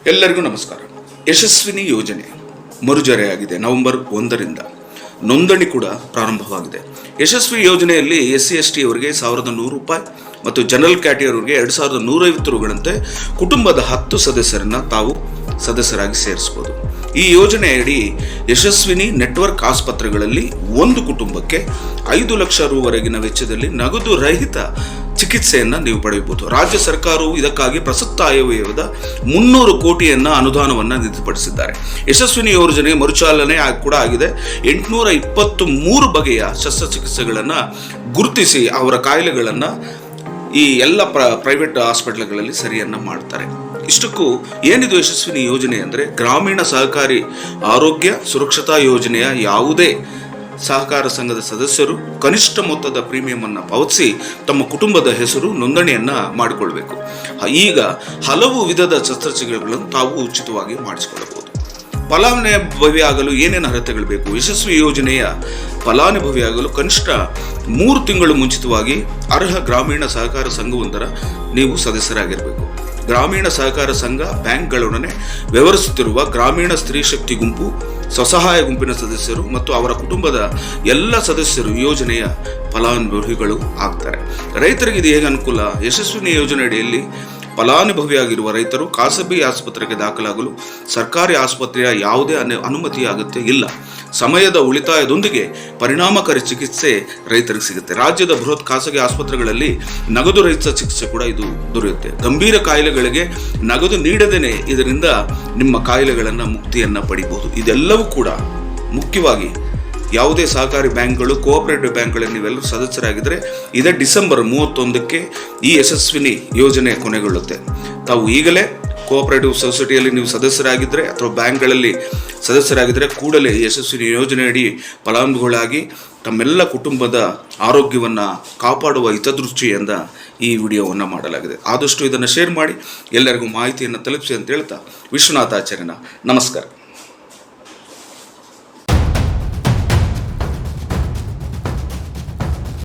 ಎಲ್ಲರಿಗೂ ನಮಸ್ಕಾರ. ಯಶಸ್ವಿನಿ ಯೋಜನೆ ಮರುಜಾರಿಯಾಗಿದೆ. ನವೆಂಬರ್ 1ರಿಂದ ನೋಂದಣಿ ಕೂಡ ಪ್ರಾರಂಭವಾಗಿದೆ. ಯಶಸ್ವಿ ಯೋಜನೆಯಲ್ಲಿ SC/ST ಅವರಿಗೆ 1,100 ರೂಪಾಯಿ ಮತ್ತು ಜನರಲ್ ಕ್ಯಾಟಗರಿಯವರಿಗೆ 2,150 ರೂಗಳಂತೆ ಕುಟುಂಬದ 10 ಸದಸ್ಯರನ್ನ ತಾವು ಸದಸ್ಯರಾಗಿ ಸೇರಿಸಬಹುದು. ಈ ಯೋಜನೆಯಡಿ ಯಶಸ್ವಿನಿ ನೆಟ್ವರ್ಕ್ ಆಸ್ಪತ್ರೆಗಳಲ್ಲಿ ಒಂದು ಕುಟುಂಬಕ್ಕೆ 5 ಲಕ್ಷ ರೂವರೆಗಿನ ವೆಚ್ಚದಲ್ಲಿ ನಗದು ರಹಿತ ಚಿಕಿತ್ಸೆಯನ್ನು ನೀವು ಪಡೆಯಬಹುದು. ರಾಜ್ಯ ಸರ್ಕಾರವು ಇದಕ್ಕಾಗಿ ಪ್ರಸಕ್ತ ಆಯವ್ಯಯದ 300 ಕೋಟಿಯನ್ನು ಅನುದಾನವನ್ನು ನಿಗದಿಪಡಿಸಿದ್ದಾರೆ. ಯಶಸ್ವಿನಿ ಯೋಜನೆ ಮರುಚಾಲನೆ ಕೂಡ ಆಗಿದೆ. 823 ಬಗೆಯ ಶಸ್ತ್ರಚಿಕಿತ್ಸೆಗಳನ್ನು ಗುರುತಿಸಿ ಅವರ ಕಾಯಿಲೆಗಳನ್ನು ಈ ಎಲ್ಲ ಪ್ರೈವೇಟ್ ಹಾಸ್ಪಿಟಲ್ಗಳಲ್ಲಿ ಸರಿಯನ್ನ ಮಾಡ್ತಾರೆ. ಇಷ್ಟಕ್ಕೂ ಏನಿದು ಯಶಸ್ವಿನಿ ಯೋಜನೆ ಅಂದರೆ, ಗ್ರಾಮೀಣ ಸಹಕಾರಿ ಆರೋಗ್ಯ ಸುರಕ್ಷತಾ ಯೋಜನೆಯ ಯಾವುದೇ ಸಹಕಾರ ಸಂಘದ ಸದಸ್ಯರು ಕನಿಷ್ಠ ಮೊತ್ತದ ಪ್ರೀಮಿಯಂ ಅನ್ನು ಪಾವತಿಸಿ ತಮ್ಮ ಕುಟುಂಬದ ಹೆಸರು ನೋಂದಣಿಯನ್ನು ಮಾಡಿಕೊಳ್ಬೇಕು. ಈಗ ಹಲವು ವಿಧದ ಶಸ್ತ್ರಚಿಕಿತ್ಸೆಗಳನ್ನು ತಾವು ಉಚಿತವಾಗಿ ಮಾಡಿಸಿಕೊಳ್ಳಬಹುದು. ಫಲಾನುಭವಿಯಾಗಲು ಏನೇನು ಅರ್ಹತೆಗಳು ಬೇಕು? ಯಶಸ್ವಿ ಯೋಜನೆಯ ಫಲಾನುಭವಿಯಾಗಲು ಕನಿಷ್ಠ 3 ತಿಂಗಳು ಮುಂಚಿತವಾಗಿ ಅರ್ಹ ಗ್ರಾಮೀಣ ಸಹಕಾರ ಸಂಘವೊಂದರ ನೀವು ಸದಸ್ಯರಾಗಿರಬೇಕು. ಗ್ರಾಮೀಣ ಸಹಕಾರ ಸಂಘ ಬ್ಯಾಂಕ್ಗಳೊಡನೆ ವ್ಯವಹರಿಸುತ್ತಿರುವ ಗ್ರಾಮೀಣ ಸ್ತ್ರೀ ಶಕ್ತಿ ಗುಂಪು, ಸ್ವಸಹಾಯ ಗುಂಪಿನ ಸದಸ್ಯರು ಮತ್ತು ಅವರ ಕುಟುಂಬದ ಎಲ್ಲ ಸದಸ್ಯರು ಯೋಜನೆಯ ಫಲಾನುಭವಿಗಳು ಆಗ್ತಾರೆ. ರೈತರಿಗೆ ಇದು ಹೇಗೆ ಅನುಕೂಲ? ಯಶಸ್ವಿನಿ ಯೋಜನೆ ಅಡಿಯಲ್ಲಿ ಫಲಾನುಭವಿಯಾಗಿರುವ ರೈತರು ಖಾಸಗಿ ಆಸ್ಪತ್ರೆಗೆ ದಾಖಲಾಗಲು ಸರ್ಕಾರಿ ಆಸ್ಪತ್ರೆಯ ಯಾವುದೇ ಅನುಮತಿಯ ಅಗತ್ಯ ಇಲ್ಲ. ಸಮಯದ ಉಳಿತಾಯದೊಂದಿಗೆ ಪರಿಣಾಮಕಾರಿ ಚಿಕಿತ್ಸೆ ರೈತರಿಗೆ ಸಿಗುತ್ತೆ. ರಾಜ್ಯದ ಬೃಹತ್ ಖಾಸಗಿ ಆಸ್ಪತ್ರೆಗಳಲ್ಲಿ ನಗದು ರಹಿತ ಚಿಕಿತ್ಸೆ ಕೂಡ ಇದು ದೊರೆಯುತ್ತೆ. ಗಂಭೀರ ಕಾಯಿಲೆಗಳಿಗೆ ನಗದು ನೀಡದೇನೆ ಇದರಿಂದ ನಿಮ್ಮ ಕಾಯಿಲೆಗಳನ್ನು ಮುಕ್ತಿಯನ್ನು ಪಡಿಬಹುದು. ಇದೆಲ್ಲವೂ ಕೂಡ ಮುಖ್ಯವಾಗಿ ಯಾವುದೇ ಸಹಕಾರಿ ಬ್ಯಾಂಕ್ಗಳು, ಕೋಆಪರೇಟಿವ್ ಬ್ಯಾಂಕ್ಗಳಲ್ಲಿ ನೀವೆಲ್ಲರೂ ಸದಸ್ಯರಾಗಿದ್ದರೆ ಇದೇ ಡಿಸೆಂಬರ್ 31ಕ್ಕೆ ಈ ಯಶಸ್ವಿನಿ ಯೋಜನೆ ಕೊನೆಗೊಳ್ಳುತ್ತೆ. ತಾವು ಈಗಲೇ ಕೋಆಪರೇಟಿವ್ ಸೊಸೈಟಿಯಲ್ಲಿ ನೀವು ಸದಸ್ಯರಾಗಿದ್ದರೆ ಅಥವಾ ಬ್ಯಾಂಕ್ಗಳಲ್ಲಿ ಸದಸ್ಯರಾಗಿದ್ದರೆ ಕೂಡಲೇ ಯಶಸ್ವಿನಿ ಯೋಜನೆಯಡಿ ಫಲಾನುಭವಿಗಳಾಗಿ ತಮ್ಮೆಲ್ಲ ಕುಟುಂಬದ ಆರೋಗ್ಯವನ್ನು ಕಾಪಾಡುವ ಹಿತದೃಷ್ಟಿಯಿಂದ ಈ ವಿಡಿಯೋವನ್ನು ಮಾಡಲಾಗಿದೆ. ಆದಷ್ಟು ಇದನ್ನು ಶೇರ್ ಮಾಡಿ ಎಲ್ಲರಿಗೂ ಮಾಹಿತಿಯನ್ನು ತಲುಪಿಸಿ ಅಂತ ಹೇಳ್ತಾ ವಿಶ್ವನಾಥಾಚಾರ್ಯನ ನಮಸ್ಕಾರ.